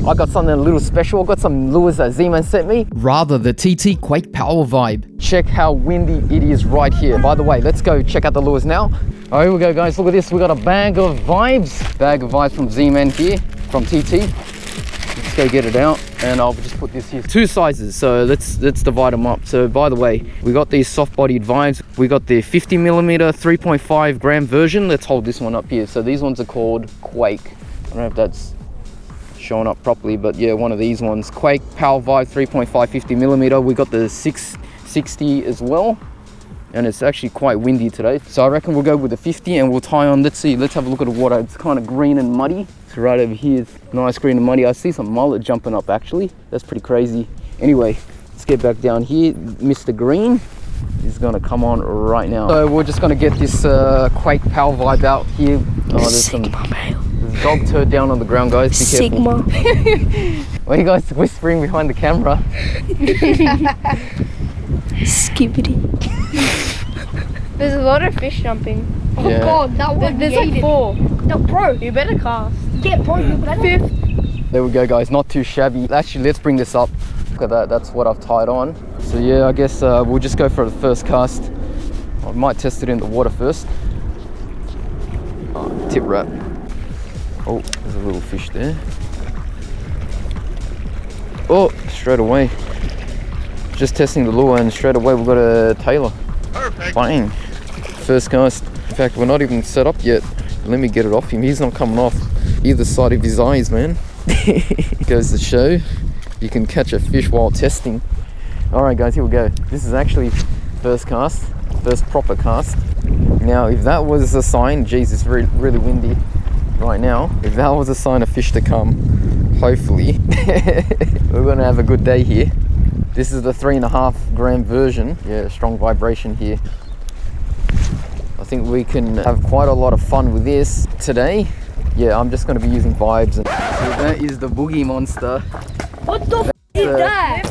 I got something a little special. I got some lures that Z-Man sent me. Rather the TT Quake Power Vibe. Check how windy it is right here. By the way, let's go check out the lures now. All right, here we go, guys. Look at this. We got a bag of vibes. Bag of vibes from Z-Man here, from TT. Let's go get it out, and I'll just put this here. Two sizes, so let's divide them up. So by the way, we got these soft-bodied vibes. We got the 50 millimeter 3.5 gram version. Let's hold this one up here. So these ones are called Quake. I don't know if that's showing up properly, but yeah, one of these ones. Quake Power Vibe 3.5 50 millimeter. We got the 660 as well, and it's actually quite windy today. So I reckon we'll go with the 50 and we'll tie on. Let's see, let's have a look at the water. It's kind of green and muddy. So right over here, it's nice green and muddy. I see some mullet jumping up actually. That's pretty crazy. Anyway, let's get back down here. Mr. Green is gonna come on right now. So we're just gonna get this Quake Power Vibe out here. Oh, there's some dog turd down on the ground, guys. Be careful. Why are you guys whispering behind the camera? Skibbity. There's a lot of fish jumping. Oh Yeah. god, that one. There's like 4. No, bro. You better cast. Yeah, bro, you better. 5th. There we go, guys. Not too shabby. Actually, let's bring this up. Look at that. That's what I've tied on. So yeah, I guess we'll just go for the first cast. I might test it in the water first. Tip wrap. Oh, there's a little fish there. Oh, straight away. Just testing the lure, and straight away we've got a tailor. Perfect. Bang. First cast. In fact, we're not even set up yet. Let me get it off him. He's not coming off either side of his eyes, man. Goes to show you can catch a fish while testing. All right, guys, here we go. This is actually first cast, first proper cast. Now, if that was a sign, geez, it's really windy right now. If that was a sign of fish to come, hopefully, we're gonna have a good day here. This is the 3.5 gram version. Yeah, strong vibration here. I think we can have quite a lot of fun with this today. Yeah, I'm just gonna be using vibes. And so that is the boogie monster. What the f is that?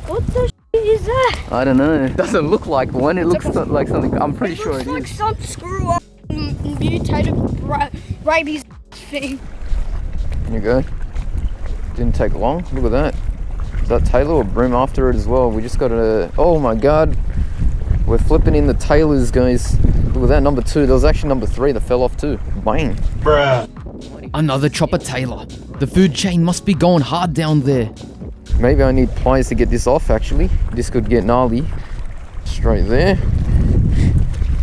What the shit is that? I don't know. It doesn't look like one. It looks like something. I'm pretty sure it looks like is. some screw up mutated rabies thing. There you go. Didn't take long. Look at that. Is that tailor or bream after it as well? We just got a. Oh my god. We're flipping in the tailors, guys. Look at that, number 2. There was actually number 3 that fell off too. Bang. Bruh. Another chopper tailor. The food chain must be going hard down there. Maybe I need pliers to get this off actually. This could get gnarly. Straight there.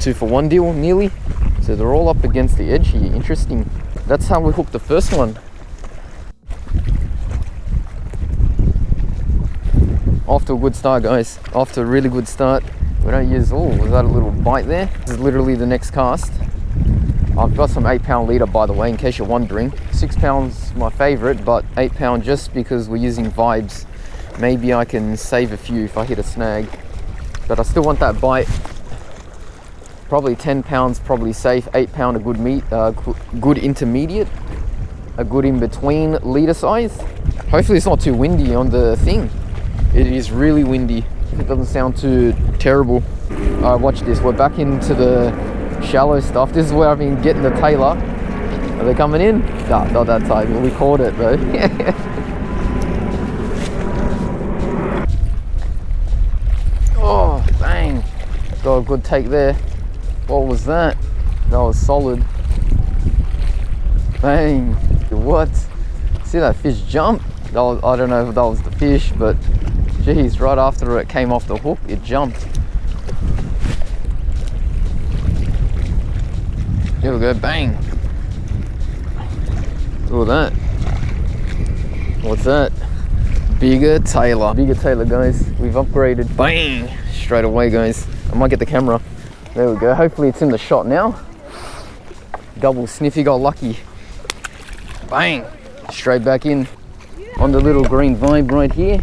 2 for 1 deal, nearly. So they're all up against the edge here. Interesting. That's how we hooked the first one. Off to a good start, guys. Off to a really good start. We don't use, oh, was that a little bite there? This is literally the next cast. I've got some 8-pound leader, by the way, in case you're wondering. 6 pounds my favorite, but 8 pound just because we're using vibes. Maybe I can save a few if I hit a snag, but I still want that bite. Probably 10 pounds, probably safe. 8 pound, a good meat, good intermediate, a good in between leader size. Hopefully it's not too windy on the thing. It is really windy. It doesn't sound too terrible. All right, watch this. We're back into the shallow stuff. This is where I've been getting the tailor. Are they coming in? Nah, not that time. We caught it though. Oh, bang. Got a good take there. What was that? That was solid. Bang. What? See that fish jump? That was, I don't know if that was the fish, but geez, right after it came off the hook, it jumped. Here we go, bang. Look at that. What's that? Bigger tailor. Bigger tailor, guys. We've upgraded. Bang! Straight away, guys. I might get the camera. There we go. Hopefully it's in the shot now. Double sniffy, got lucky. Bang! Straight back in on the little green vibe right here.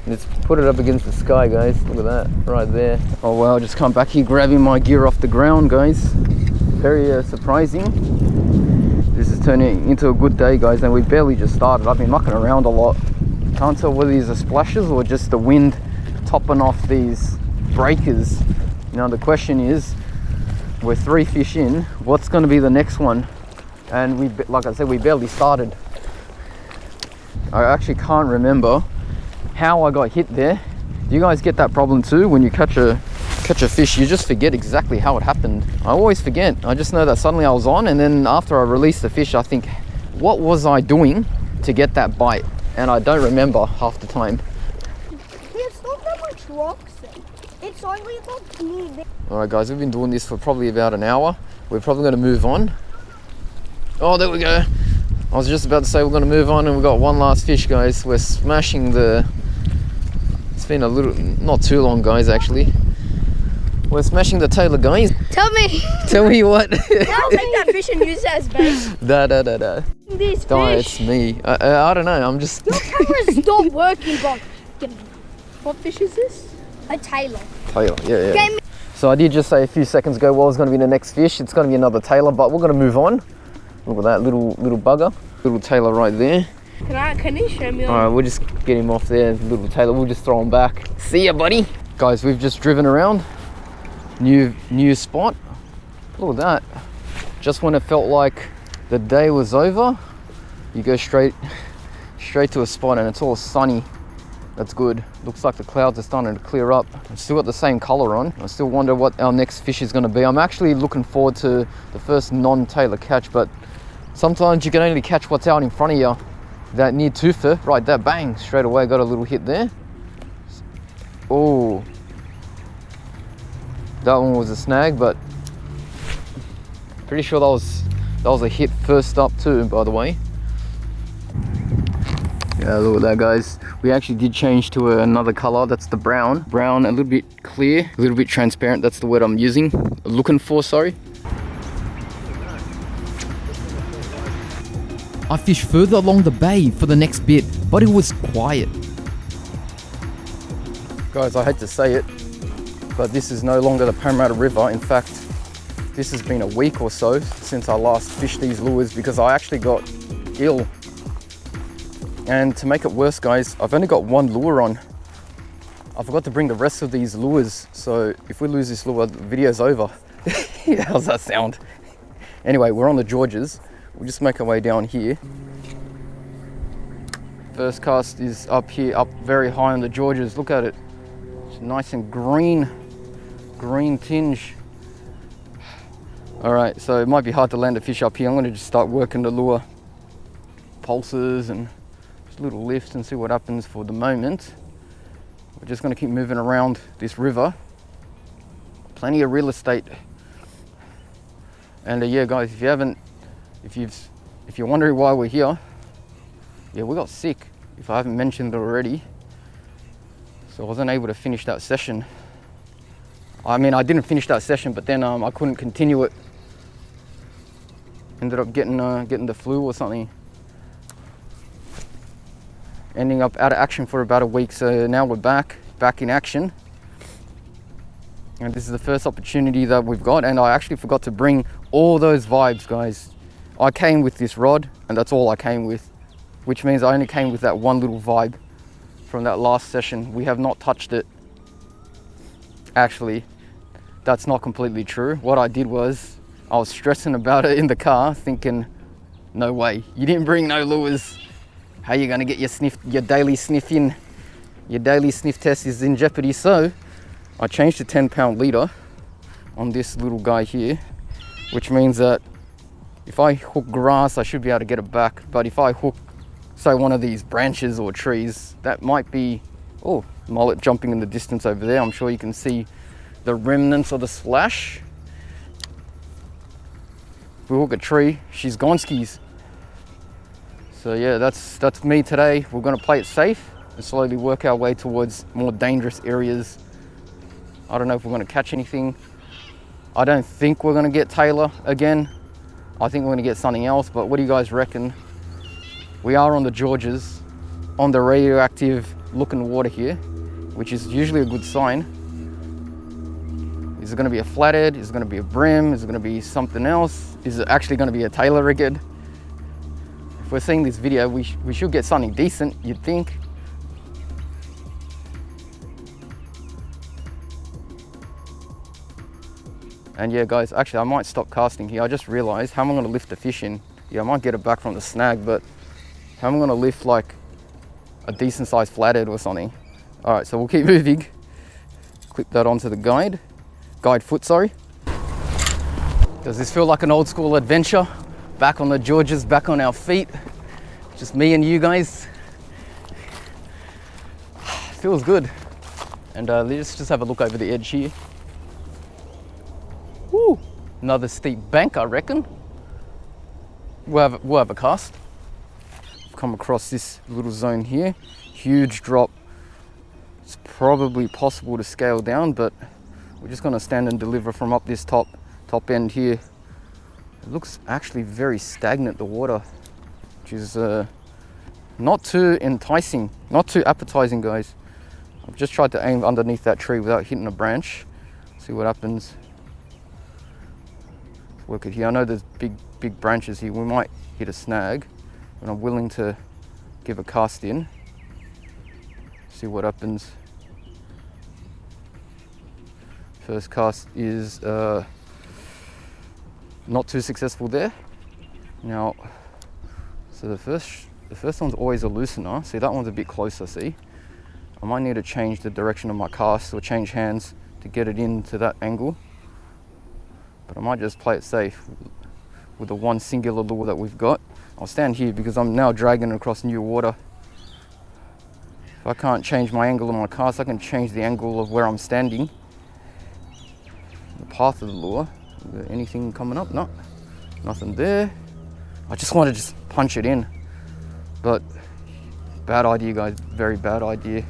Let's put it up against the sky, guys. Look at that, right there. Oh wow, just come back here grabbing my gear off the ground, guys. Very surprising. This is turning into a good day, guys, and we barely just started. I've been mucking around a lot. Can't tell whether these are splashes or just the wind topping off these breakers. Now the question is, we're 3 fish in, what's going to be the next one? And we, like I said, we barely started. I actually can't remember how I got hit there. Do you guys get that problem too? When you catch a fish, you just forget exactly how it happened. I always forget. I just know that suddenly I was on, and then after I release the fish, I think, what was I doing to get that bite? And I don't remember half the time. There's not that much rocks there. It's only about me. All right, guys, we've been doing this for probably about an hour. We're probably going to move on. Oh, there we go. I was just about to say we're going to move on, and we've got one last fish, guys. We're smashing the... It's been a little... not too long, guys, actually. We're smashing the tailor, guys. Tell me. Tell me what? I'll take that fish and use it as bait. Da. These Guy, fish. it's me. I don't know, I'm just... Your camera's not working, but What fish is this? a tailor. Tailor, yeah. Game. So I did just say a few seconds ago what was going to be the next fish. It's going to be another tailor, but we're going to move on. Look at that little bugger. Little tailor right there. Can you show me? Alright, we'll just get him off there, little tailor. We'll just throw him back. See ya, buddy. Guys, we've just driven around. New spot. Look at that. Just when it felt like the day was over, you go straight to a spot and it's all sunny. That's good. Looks like the clouds are starting to clear up. I've still got the same color on. I still wonder what our next fish is going to be. I'm actually looking forward to the first non-tailor catch, but sometimes you can only catch what's out in front of you. That near toofer, right there, bang, straight away got a little hit there. Oh, that one was a snag, but pretty sure that was a hit first up too, by the way. Yeah, look at that, guys. We actually did change to another color. That's the brown. Brown, a little bit clear, a little bit transparent. That's the word I'm looking for, sorry. I fished further along the bay for the next bit, but it was quiet. Guys, I hate to say it, but this is no longer the Parramatta River. In fact, this has been a week or so since I last fished these lures because I actually got ill. And to make it worse, guys, I've only got one lure on. I forgot to bring the rest of these lures, so if we lose this lure, the video's over. How's that sound? Anyway, we're on the Georges. We'll just make our way down here. First cast is up here, up very high on the Georges. Look at it. It's nice and green tinge. All right, so it might be hard to land a fish up here. I'm gonna just start working the lure pulses and just little lifts and see what happens for the moment. We're just gonna keep moving around this river. Plenty of real estate. And yeah, guys, if you're wondering why we're here, yeah, we got sick, if I haven't mentioned it already. So I wasn't able to finish that session. I mean, I didn't finish that session, but then I couldn't continue it. Ended up getting the flu or something. Ending up out of action for about a week. So now we're back in action. And this is the first opportunity that we've got. And I actually forgot to bring all those vibes, guys. I came with this rod and that's all I came with, which means I only came with that one little vibe from that last session. We have not touched it. Actually, that's not completely true. What I did was I was stressing about it in the car thinking, no way, you didn't bring no lures. How are you gonna get your daily sniff in? Your daily sniff test is in jeopardy. So I changed to 10-pound leader on this little guy here, which means that if I hook grass, I should be able to get it back. But if I hook, say, one of these branches or trees, that might be, oh, mullet jumping in the distance over there. I'm sure you can see the remnants of the splash. If we hook a tree, she's gone skis. So yeah, that's me today. We're gonna play it safe and slowly work our way towards more dangerous areas. I don't know if we're gonna catch anything. I don't think we're gonna get tailor again. I think we're gonna get something else, but what do you guys reckon? We are on the Georges, on the radioactive looking water here, which is usually a good sign. Is it gonna be a flathead? Is it gonna be a bream? Is it gonna be something else? Is it actually gonna be a tailor again? If we're seeing this video, we should get something decent, you'd think. And yeah, guys, actually I might stop casting here. I just realized how am I gonna lift the fish in? Yeah, I might get it back from the snag, but how am I gonna lift like a decent sized flathead or something. All right, so we'll keep moving. Clip that onto the guide foot, sorry. Does this feel like an old school adventure? Back on the Georges, back on our feet. Just me and you guys. Feels good. And let's just have a look over the edge here. Woo! Another steep bank, I reckon. We'll have a cast. Come across this little zone here. Huge drop. It's probably possible to scale down, but we're just gonna stand and deliver from up this top end here. It looks actually very stagnant, the water, which is not too enticing, not too appetizing, guys. I've just tried to aim underneath that tree without hitting a branch. See what happens. Let's work it here. I know there's big branches here. We might hit a snag, but I'm willing to give a cast in. See what happens. First cast is not too successful there. Now, so the first one's always a loosener. See, that one's a bit closer, see? I might need to change the direction of my cast or change hands to get it into that angle. But I might just play it safe with the one singular lure that we've got. I'll stand here because I'm now dragging across new water. If I can't change my angle of my cast, I can change the angle of where I'm standing. The path of the lure. Is there anything coming up? No, nothing there. I just want to just punch it in. But bad idea, guys, very bad idea.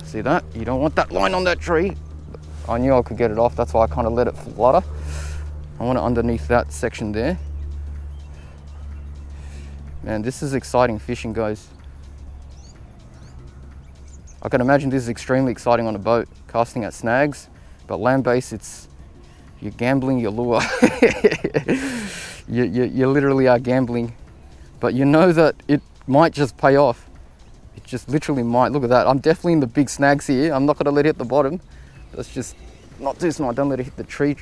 See that? You don't want that line on that tree. I knew I could get it off, that's why I kind of let it flutter. I want it underneath that section there. Man, this is exciting fishing, guys. I can imagine this is extremely exciting on a boat, casting at snags, but land-based, you're gambling your lure. you literally are gambling, but you know that it might just pay off. It just literally might. Look at that. I'm definitely in the big snags here. I'm not going to let it hit the bottom. That's just not too smart. Don't let it hit the tree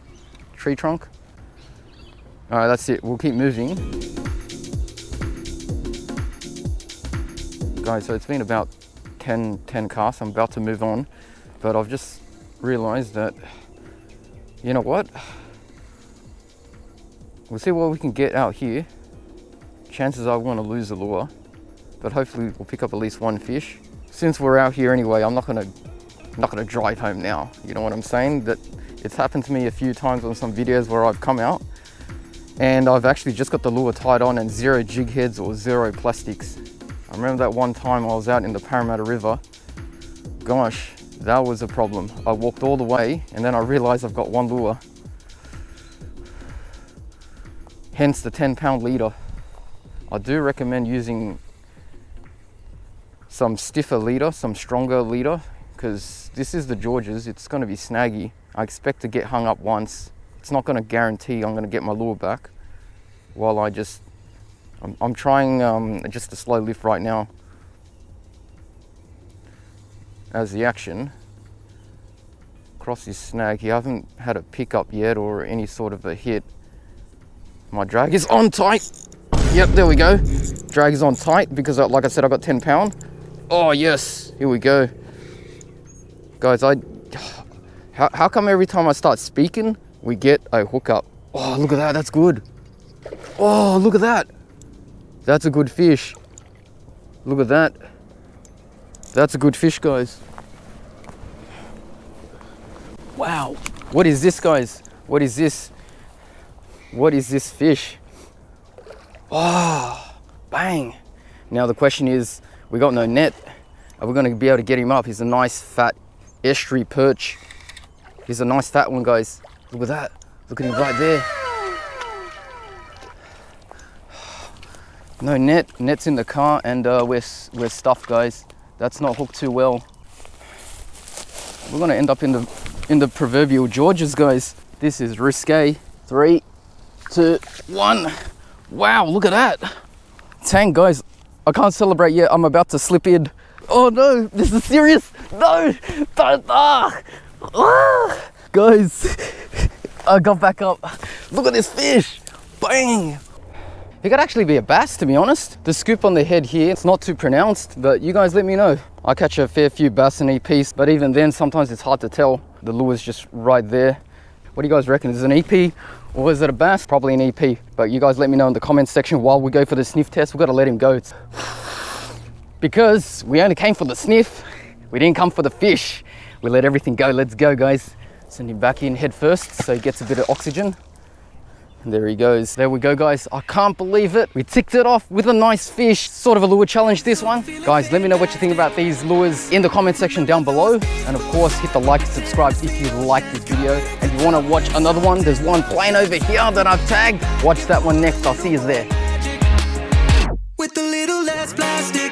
trunk. All right, that's it. We'll keep moving. Guys, so it's been about 10 casts. I'm about to move on, but I've just realized that, you know what? We'll see what we can get out here. Chances are we're going to lose the lure, but hopefully we'll pick up at least one fish. Since we're out here anyway, I'm not gonna drive home now. You know what I'm saying? That it's happened to me a few times on some videos where I've come out and I've actually just got the lure tied on and 0 jig heads or 0 plastics. I remember that one time I was out in the Parramatta River. Gosh, that was a problem. I walked all the way and then I realized I've got one lure. Hence the 10-pound leader. I do recommend using some stiffer leader, some stronger leader, because this is the Georges. It's going to be snaggy. I expect to get hung up once. It's not going to guarantee I'm going to get my lure back. While I'm trying just a slow lift right now as the action. Across this snag here, I haven't had a pickup yet or any sort of a hit. My drag is on tight. Yep, there we go. Drag is on tight because, like I said, I got 10 pound. Oh yes, here we go. Guys, how come every time I start speaking, we get a hookup? Oh, look at that, that's good. Oh, look at that. That's a good fish. Look at that. That's a good fish, guys. Wow. What is this, guys? What is this? What is this fish? Oh, bang. Now the question is, we got no net. Are we going to be able to get him up? He's a nice fat estuary perch. He's a nice fat one, guys. Look at that. Look at him right there. No net. Net's in the car and we're stuffed, guys. That's not hooked too well. We're going to end up in the proverbial Georges, guys. This is risque. 3, 2, 1. Wow, look at that. Tang, guys. I can't celebrate yet. I'm about to slip in. Oh no, this is serious. No, don't. Guys, I got back up. Look at this fish. Bang. It could actually be a bass, to be honest. The scoop on the head here, it's not too pronounced, but you guys let me know. I catch a fair few bass in EPs, but even then, sometimes it's hard to tell. The lure's just right there. What do you guys reckon? Is it an EP or is it a bass? Probably an EP, but you guys let me know in the comments section while we go for the sniff test. We've got to let him go. Because we only came for the sniff, we didn't come for the fish. We let everything go. Let's go, guys. Send him back in head first so he gets a bit of oxygen. And there he goes. There we go, guys. I can't believe it. We ticked it off with a nice fish. Sort of a lure challenge, this one. Guys, let me know what you think about these lures in the comment section down below. And of course, hit the like and subscribe if you like this video. And if you want to watch another one, there's one playing over here that I've tagged. Watch that one next. I'll see you there. With a little less plastic.